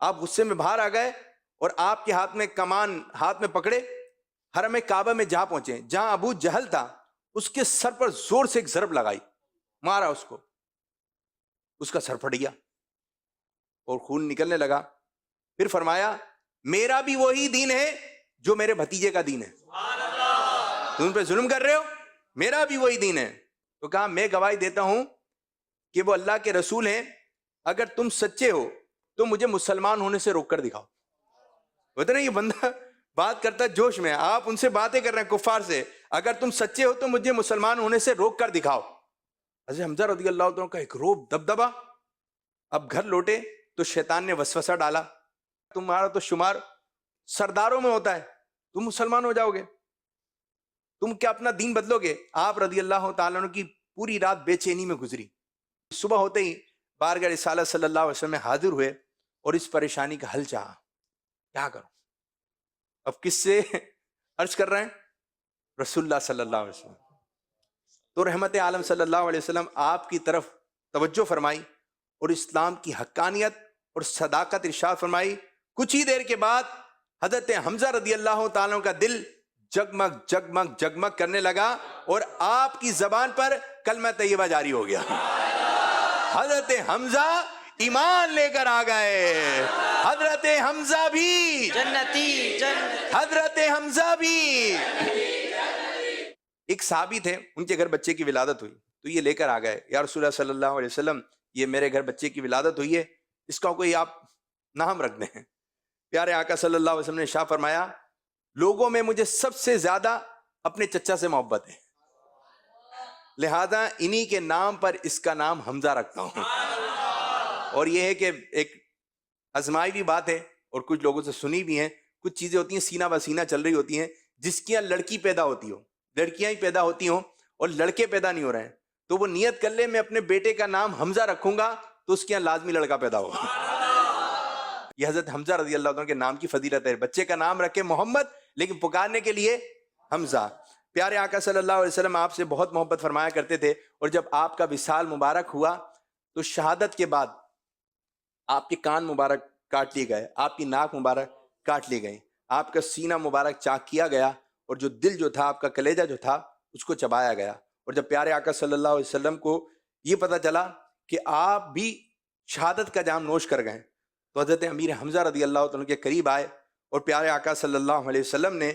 S2: آپ غصے میں باہر آ گئے اور آپ کے ہاتھ میں کمان ہاتھ میں پکڑے حرم کعبہ میں جہاں پہنچے، جہاں ابو جہل تھا اس کے سر پر زور سے ایک ضرب لگائی، مارا اس کو، اس کا سر پھٹ گیا اور خون نکلنے لگا۔ پھر فرمایا میرا بھی وہی دین ہے جو میرے بھتیجے کا دین ہے، تم پہ ظلم کر رہے ہو، میرا بھی وہی دین ہے۔ تو کہا میں گواہی دیتا ہوں کہ وہ اللہ کے رسول ہیں، اگر تم سچے ہو تو مجھے مسلمان ہونے سے روک کر دکھاؤ۔ ہوتا نا یہ بندہ بات کرتا ہے جوش میں، آپ ان سے باتیں کر رہے ہیں کفار سے، اگر تم سچے ہو تو مجھے مسلمان ہونے سے روک کر دکھاؤ۔ حضرت حمزہ رضی اللہ عنہ کا ایک روب دبدبا۔ اب گھر لوٹے تو شیطان نے وسوسہ ڈالا، تمہارا تو شمار سرداروں میں ہوتا ہے، تم مسلمان ہو جاؤ گے، تم کیا اپنا دین بدلو گے؟ آپ رضی اللہ تعالیٰ عنہ کی پوری رات بے چینی میں گزری۔ صبح ہوتے ہی بارگاہ رسالت صلی اللہ علیہ وسلم میں حاضر ہوئے اور اس پریشانی کا حل چاہا، کیا کروں؟ اب کس سے عرض کر رہے ہیں؟ رسول اللہ صلی اللہ علیہ وسلم۔ تو رحمت عالم صلی اللہ علیہ وسلم آپ کی طرف توجہ فرمائی اور اسلام کی حقانیت اور صداقت ارشاد فرمائی۔ کچھ ہی دیر کے بعد حضرت حمزہ رضی اللہ تعالیٰ کا دل جگمگ جگمگ جگمگ کرنے لگا اور آپ کی زبان پر کلمہ طیبہ جاری ہو گیا۔ حضرت حمزہ ایمان لے کر آ گئے، حضرت حمزہ بھی
S9: جنتی جنت،
S2: حضرت حمزہ بھی۔ ایک صحابی تھے، ان کے گھر بچے کی ولادت ہوئی تو یہ لے کر آ گئے، یا رسول اللہ صلی اللہ علیہ وسلم یہ میرے گھر بچے کی ولادت ہوئی ہے، اس کا کوئی آپ نام رکھ دیں۔ پیارے آقا صلی اللہ علیہ وسلم نے ارشاد فرمایا لوگوں میں مجھے سب سے زیادہ اپنے چچا سے محبت ہے، لہذا انہی کے نام پر اس کا نام حمزہ رکھتا ہوں۔ اور یہ ہے کہ ایک آزمائی بھی بات ہے اور کچھ لوگوں سے سنی بھی ہیں، کچھ چیزیں ہوتی ہیں سینہ بسینہ چل رہی ہوتی ہیں، جس کی یہاں لڑکی پیدا ہوتی ہو، لڑکیاں ہی پیدا ہوتی ہوں اور لڑکے پیدا نہیں ہو رہے ہیں، تو وہ نیت کر لے میں اپنے بیٹے کا نام حمزہ رکھوں گا تو اس کے یہاں لازمی لڑکا پیدا ہوگا۔ یہ حضرت حمزہ رضی اللہ عنہ کے نام کی فضیلت ہے، بچے کا نام رکھے محمد لیکن پکارنے کے لیے حمزہ۔ پیارے آقا صلی اللہ علیہ وسلم آپ سے بہت محبت فرمایا کرتے تھے، اور جب آپ کا وصال مبارک ہوا تو شہادت کے بعد آپ کے کان مبارک کاٹ لیے گئے، آپ کی ناک مبارک کاٹ لی گئی، آپ کا سینہ مبارک چاک کیا گیا، اور جو دل جو تھا، آپ کا کلیجہ جو تھا اس کو چبایا گیا۔ اور جب پیارے آقا صلی اللہ علیہ وسلم کو یہ پتہ چلا کہ آپ بھی شہادت کا جام نوش کر گئے تو حضرت امیر حمزہ رضی اللہ عنہ کے قریب آئے اور پیارے آقا صلی اللہ علیہ وسلم نے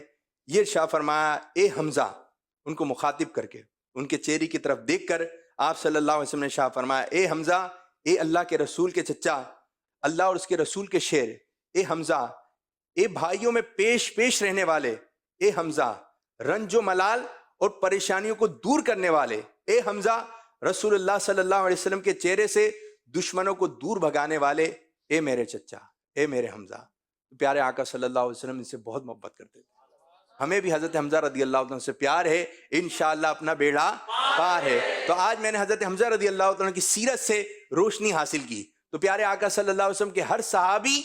S2: یہ ارشاد فرمایا اے حمزہ، ان کو مخاطب کر کے ان کے چہرے کی طرف دیکھ کر آپ صلی اللہ علیہ وسلم نے ارشاد فرمایا اے حمزہ، اے اللہ کے رسول کے چچا، اللہ اور اس کے رسول کے شیر، اے حمزہ، اے بھائیوں میں پیش پیش رہنے والے، اے حمزہ، رنج و ملال اور پریشانیوں کو دور کرنے والے، اے حمزہ، رسول اللہ صلی اللہ علیہ وسلم کے چہرے سے دشمنوں کو دور بھگانے والے، اے میرے چچا، اے میرے حمزہ۔ پیارے آقا صلی اللہ علیہ وسلم ان سے بہت محبت کرتے تھے. ہمیں بھی حضرت حمزہ رضی اللہ عنہ سے پیار ہے, انشاءاللہ اپنا بیڑا پار ہے. تو آج میں نے حضرت حمزہ رضی اللہ عنہ کی سیرت سے روشنی حاصل کی. تو پیارے آقا صلی اللہ علیہ وسلم کے ہر صحابی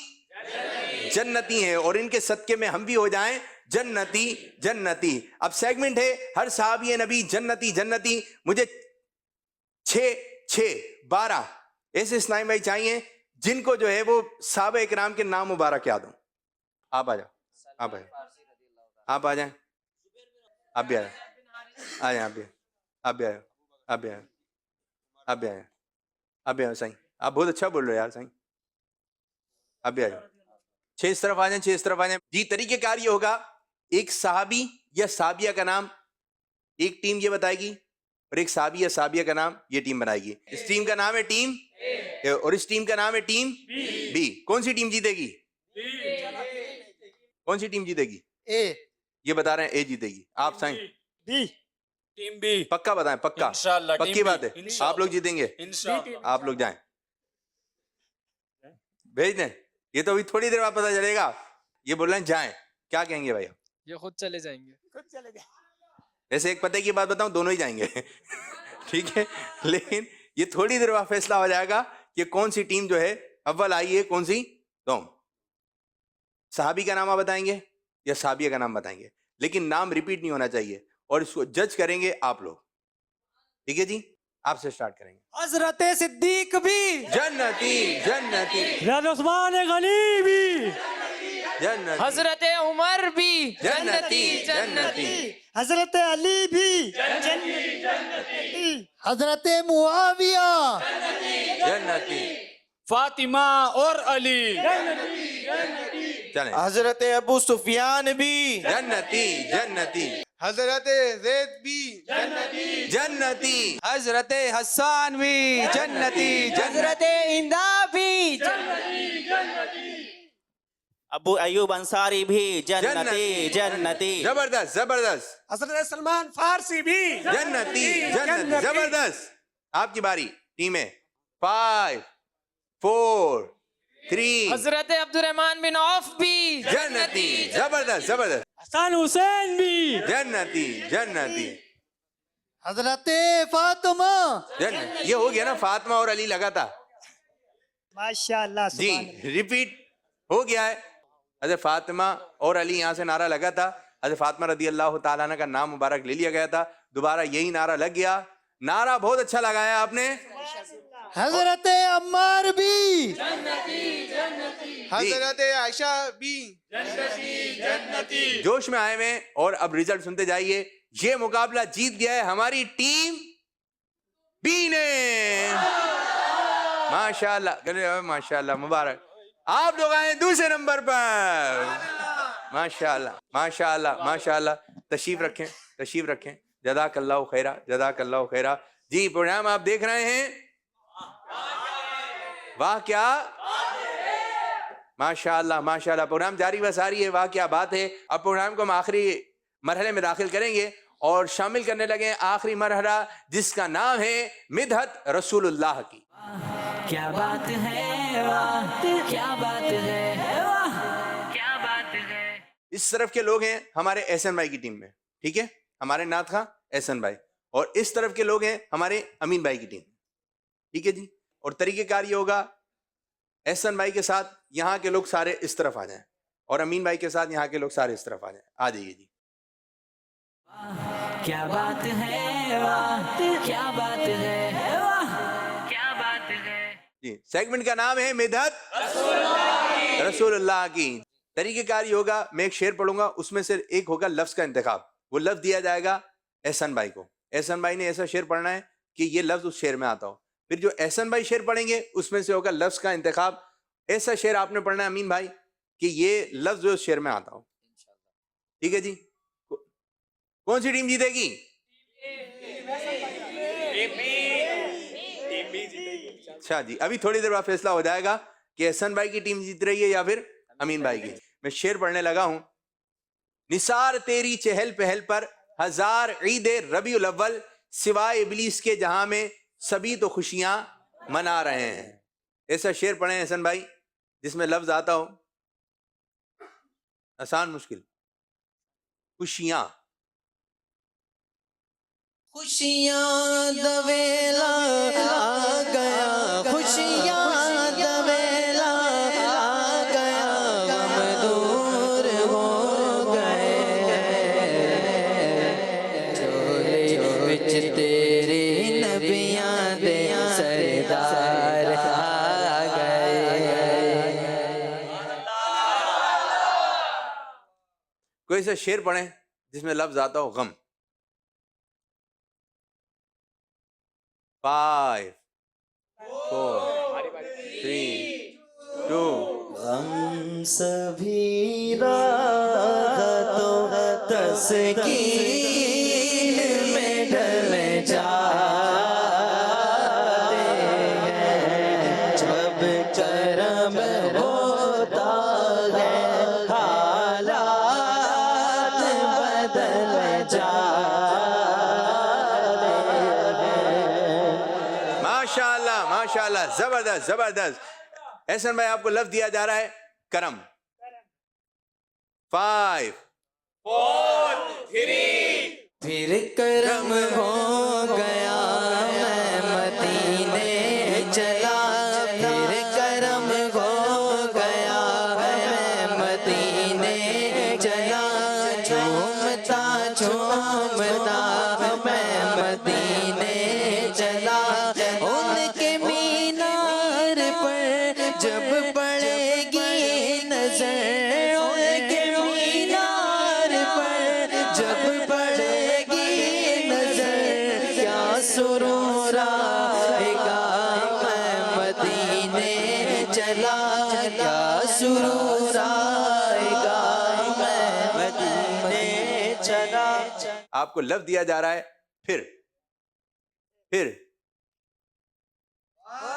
S2: جنتی ہیں, اور ان کے صدقے میں ہم بھی ہو جائیں جنتی جنتی. اب سیگمنٹ ہے ہر صحابی نبی جنتی جنتی. مجھے 12 ایسے اسلام بھائی چاہیے جن کو جو ہے وہ صحابہ اکرام کے نام مبارک یاد ہوں. آپ آ جاؤ, آپ آ جاؤ, آپ آ جائیں, آپ بھی آ جائیں, آ جائیں, آپ بھی آئے, آپ بھی آئے, آپ بھی آئے, آپ بھی آئے سائیں. آپ بہت اچھا بول رہے ہو یار سائیں, آپ بھی آ جاؤ. 6 اس طرف آ جائیں, 6 اس طرف آ جائیں. جی طریقہ کار یہ ہوگا, ایک صحابی یا صحابیہ کا نام ایک ٹیم یہ بتائے گی, اور ایک صحابی یا صحابیہ کا نام یہ ٹیم بنائے گی. اس ٹیم کا نام ہے ٹیم اے, اور اس ٹیم کا نام ہے ٹیم بی. کون سی ٹیم جیتے گی؟ کون سی ٹیم جیتے گی؟
S12: اے.
S2: یہ بتا رہے ہیں اے جیتے گی. آپ سائیں
S4: بی. Team B.
S2: پکا بتائیں, پکا
S4: انشاءاللہ
S2: پکی بات ہے, آپ لوگ جیتیں گے,
S4: انشاءاللہ.
S2: آپ لوگ جائیں بھیج دیں. یہ تو ابھی تھوڑی دیر بعد پتا چلے گا. یہ بول رہے ہیں جائیں, کیا کہیں گے بھائی؟
S10: یہ خود چلے جائیں گے.
S2: ویسے ایک پتہ کی بات بتاؤں, دونوں ہی جائیں گے ٹھیک ہے, لیکن یہ تھوڑی دیر بعد فیصلہ ہو جائے گا کہ کون سی ٹیم جو ہے اول آئی ہے, کون سی دوم. صحابی کا نام آپ بتائیں گے یا صحابیہ کا نام بتائیں گے, لیکن نام ریپیٹ نہیں ہونا چاہیے, اور اس کو جج کریں گے آپ لوگ. ٹھیک ہے جی, آپ سے سٹارٹ کریں گے.
S3: حضرت صدیق بھی
S2: جنتی جنتی,
S3: عثمان غنی بھی,
S2: جنتی
S9: حضرت عمر بھی
S2: جنتی جنتی,
S3: حضرت علی بھی, حضرت معاویہ,
S2: جنتی.
S4: فاطمہ اور علی.
S2: چلیں,
S5: حضرت ابو سفیان بھی
S2: جنتی جنتی
S12: حضرت زید بھی
S2: جنتی,
S5: حضرت حسان بھی جنتی
S9: حضرت ہندا بھی
S8: ابو ایوب انصاری بھی جنتی جنتی.
S2: زبردست زبردست,
S3: حضرت سلمان فارسی بھی,
S2: جنتی جنتی, زبردست. آپ کی باری. ٹیمیں 5 4 3,
S9: حضرت عبد الرحمن بن عوف بھی
S2: جنتی, زبردست زبردست,
S3: حسن حسین بھی,
S2: جنتی جنتی
S3: حضرت فاطمہ.
S2: جنتی. یہ ہو گیا نا, فاطمہ اور علی لگا تھا.
S3: ماشاءاللہ.
S2: جی ریپیٹ ہو گیا ہے. حضرت فاطمہ اور علی یہاں سے نعرہ لگا تھا, حضرت فاطمہ رضی اللہ تعالیٰ عنہ کا نام مبارک لے لیا گیا تھا, دوبارہ یہی نعرہ لگ گیا. نعرہ بہت اچھا لگایا آپ نے.
S3: حضرت عمار بھی,
S12: حضرت عائشہ بھی
S2: جوش میں آئے ہوئے, اور اب ریزلٹ سنتے جائیے. یہ مقابلہ جیت گیا ہے ہماری ٹیم بی نے. ماشاءاللہ ماشاءاللہ, مبارک. آپ لوگ آئے دوسرے نمبر پر. ماشاءاللہ ماشاءاللہ ماشاءاللہ. تشریف رکھیں, تشریف رکھیں. جزاک اللہ خیرہ, جزاک اللہ خیرہ. جی پروگرام آپ دیکھ رہے ہیں, واہ کیا ماشاءاللہ ماشاءاللہ. پروگرام جاری و ساری ہے, واہ کیا بات ہے. اب پروگرام کو ہم آخری مرحلے میں داخل کریں گے اور شامل کرنے لگے آخری مرحلہ, جس کا نام ہے مدحت رسول اللہ کی.
S1: کیا بات ہے, واہ کیا بات ہے, واہ کیا بات ہے.
S2: اس طرف کے لوگ ہیں ہمارے احسن بھائی کی ٹیم میں, ٹھیک ہے, ہمارے نعت خواں احسن بھائی, اور اس طرف کے لوگ ہیں ہمارے امین بھائی کی ٹیم, ٹھیک ہے جی. اور طریقہ کار یہ ہوگا, احسن بھائی کے ساتھ یہاں کے لوگ سارے اس طرف آ جائیں, اور امین بھائی کے ساتھ یہاں کے لوگ سارے اس طرف آ جائیں. آ جائیے جی.
S1: کیا بات ہے, واہ کیا بات ہے, واہ کیا بات ہے.
S2: جی سیگمنٹ کا نام ہے مدحت رسول اللہ کی. طریقہ کار یہ ہوگا, میں ایک شعر پڑھوں گا, اس میں سے ایک ہوگا لفظ کا انتخاب. وہ لفظ دیا جائے گا احسن بھائی کو. احسن بھائی نے ایسا شعر پڑھنا ہے کہ یہ لفظ اس شعر میں آتا ہو. پھر جو احسن بھائی شعر پڑھیں گے اس میں سے ہوگا لفظ کا انتخاب. ایسا شعر آپ نے پڑھنا ہے امین بھائی کہ یہ لفظ جو اس شعر میں آتا ہو. ٹھیک ہے جی. کون سی ٹیم جیتے گی؟ اچھا جی, ابھی تھوڑی دیر بعد فیصلہ ہو جائے گا کہ احسن بھائی کی ٹیم جیت رہی ہے یا پھر امین بھائی کی. میں شعر پڑھنے لگا ہوں. نثار تیری چہل پہل پر ہزار عید ربیع الاول, سوائے ابلیس کے جہاں میں سبھی تو خوشیاں منا رہے ہیں. ایسا شعر پڑھیں احسن بھائی جس میں لفظ آتا ہو. آسان مشکل. خوشیاں.
S1: خوشیاں دویلا آ گیا, خوشیاں دویلا آ گیا, غم دور ہو گئے, جھولے وچ تیرے نبیاں دے سردار آ گئے.
S2: کوئی سا شعر پڑھیں جس میں لفظ آتا ہو غم. 5 4 3 2.
S1: غم سبھی راحتوں تسکین میں ڈل جاتے ہیں, جب کرم ہوتا ہے حالات بدل جاتے ہیں.
S2: ماشاءاللہ ماشاءاللہ, زبردست زبردست. احسن بھائی آپ کو لفظ دیا جا رہا ہے کرم. 5 4 3.
S1: پھر کرم ہو گیا میں مدینے چلا, پھر کرم ہو گیا میں مدینے چلا, جھومتا جھومتا میں مدینے چلا, ان کے مینار پر جب پڑے گی نظر, ان کے مینار پر جب پڑے گی نظر, کیا سرور آئے گا میں مدینے چلا, کیا سرور آئے گا میں مدینے چلا.
S2: آپ کو لفظ دیا جا رہا ہے پھر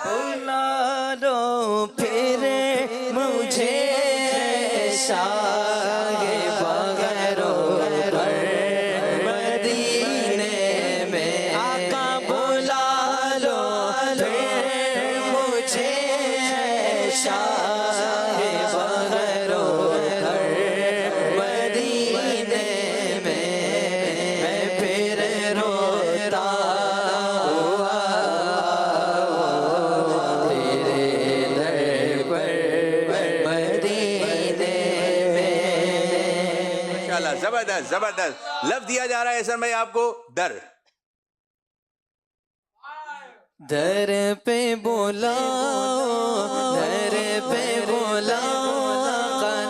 S1: بلا لو پھر مجھے شاہ بغیرو پر مدینے میں, آقا بلا لو پھر مجھے شاہ بغیرو پر مدینے میں, میں پھر روتا ہوا تیرے در پر مدینے میں.
S2: ماشاءاللہ, زبردست زبردست. لفظ دیا جا رہا ہے احسن بھائی آپ کو در.
S1: در پہ بولا, در پہ بولا,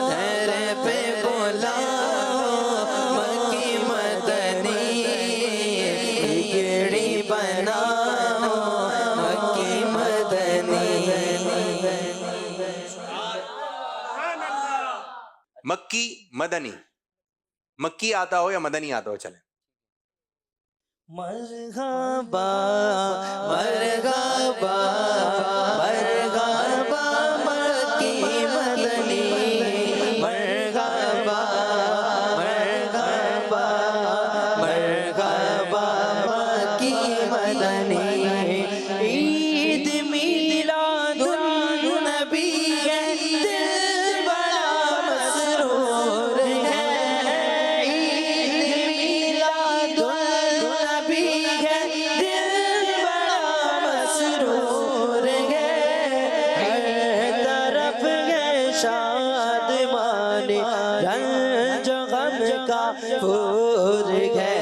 S1: در پہ بولا, مکی مدنی بگڑی بنا, مکی مدنی.
S2: مکی مدنی, مکی آتا ہو یا مدنی آتا ہو, چلیں.
S1: مرحبا مرحبا مرحبا مکی مدنی, مرحبا مرحبا مرحبا مکی مدنی. عید میلاد النبی ہے, دل بڑا مسرور ہے, عید میلاد النبی ہے, دل بڑا مسرور ہے, ہر طرف ہے شادمانی, رنج و غم کا پھور ہے,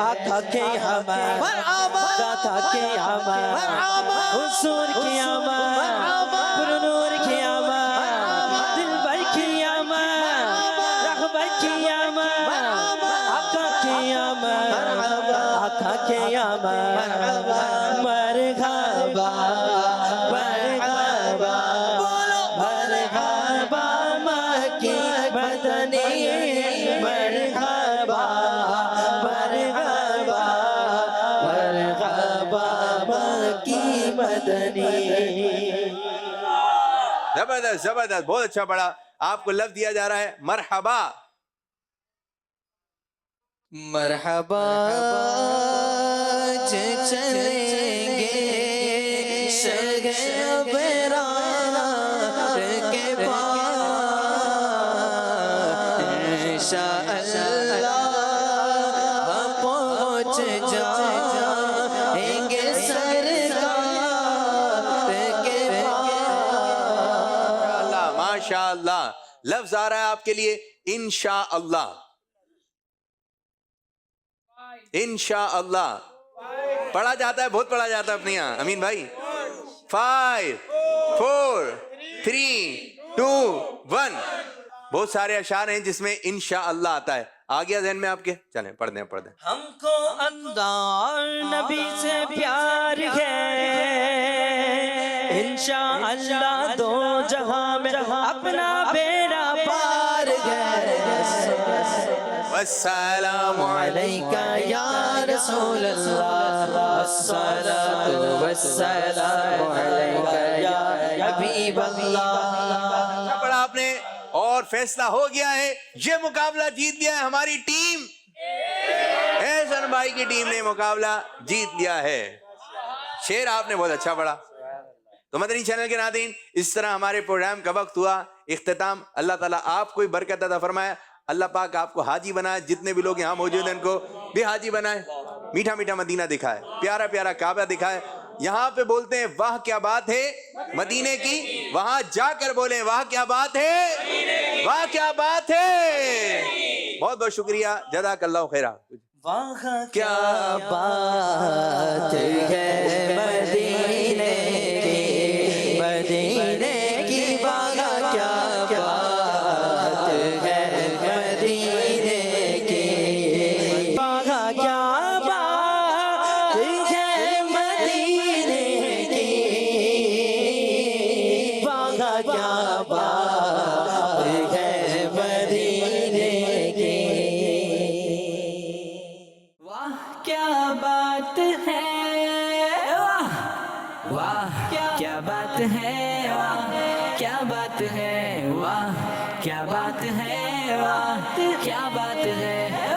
S1: آقا کے ہمارا داتا کے ہمارا حضور کی ہمارا پر نور کی ہمارا دل بھر کی ہمارا رغبت کی ہمارا, آقا کی ہمارا آقا کی ہمارا. مرحبا مرحبا مرحبا مکی مدنی, مرحبا مرحبا مرحبا مکی مدنی.
S2: زبردست زبردست, بہت اچھا پڑھا. آپ کو لفظ دیا جا رہا ہے مرحبا.
S1: مرحبا چلیں گے شگے ابرار کے پاس,
S11: جائیں گے سرکار کے
S2: اللہ ماشاء اللہ. لفظ آ رہا ہے آپ کے لیے انشاءاللہ. انشاءاللہ پڑھا جاتا ہے, بہت پڑھا جاتا ہے اپنے یہاں. امین بھائی 5 4 3 2 1. بہت سارے اشعار ہیں جس میں انشاءاللہ آتا ہے. آ گیا ذہن میں آپ کے؟ چلیں پڑھ دیں پڑھ دیں.
S11: ہم کو اللہ نبی سے پیار ہے, انشاءاللہ دو جہاں میں اپنا بیڑا پار ہے.
S2: والسلام
S11: علیکہ یا رسول اللہ, الصلاۃ والسلام علیکہ یا حبیب اللہ.
S2: پڑھا آپ نے اور فیصلہ ہو گیا ہے. یہ مقابلہ جیت لیا ہے ہماری ٹیم. احسن بھائی کی ٹیم نے مقابلہ جیت لیا ہے. شعر آپ نے بہت اچھا پڑھا. تو مدنی چینل کے ناظرین, اس طرح ہمارے پروگرام کا وقت ہوا اختتام. اللہ تعالیٰ آپ کو برکت عطا فرمائے. اللہ پاک آپ کو حاجی بنائے. جتنے بھی لوگ یہاں موجود ہیں ان کو بھی حاجی بنائے. میٹھا میٹھا مدینہ دکھائے, پیارا پیارا کعبہ دکھائے. یہاں پہ بولتے ہیں واہ کیا بات ہے مدینے کی, وہاں جا کر بولیں واہ کیا بات ہے, واہ کیا بات ہے. بہت بہت شکریہ, جزاک اللہ خیرہ.
S11: واہ کیا بات ہے مدینے کی, مدینے کی واہ کیا بات ہے مدینے کی, واہ کیا بات ہے مدینے کی, واہ کیا بات ہے مدینے کی.
S1: واہ کیا بات ہے, واہ واہ کیا بات ہے, واہ کیا بات ہے, واہ کیا بات ہے, واہ کیا بات ہے.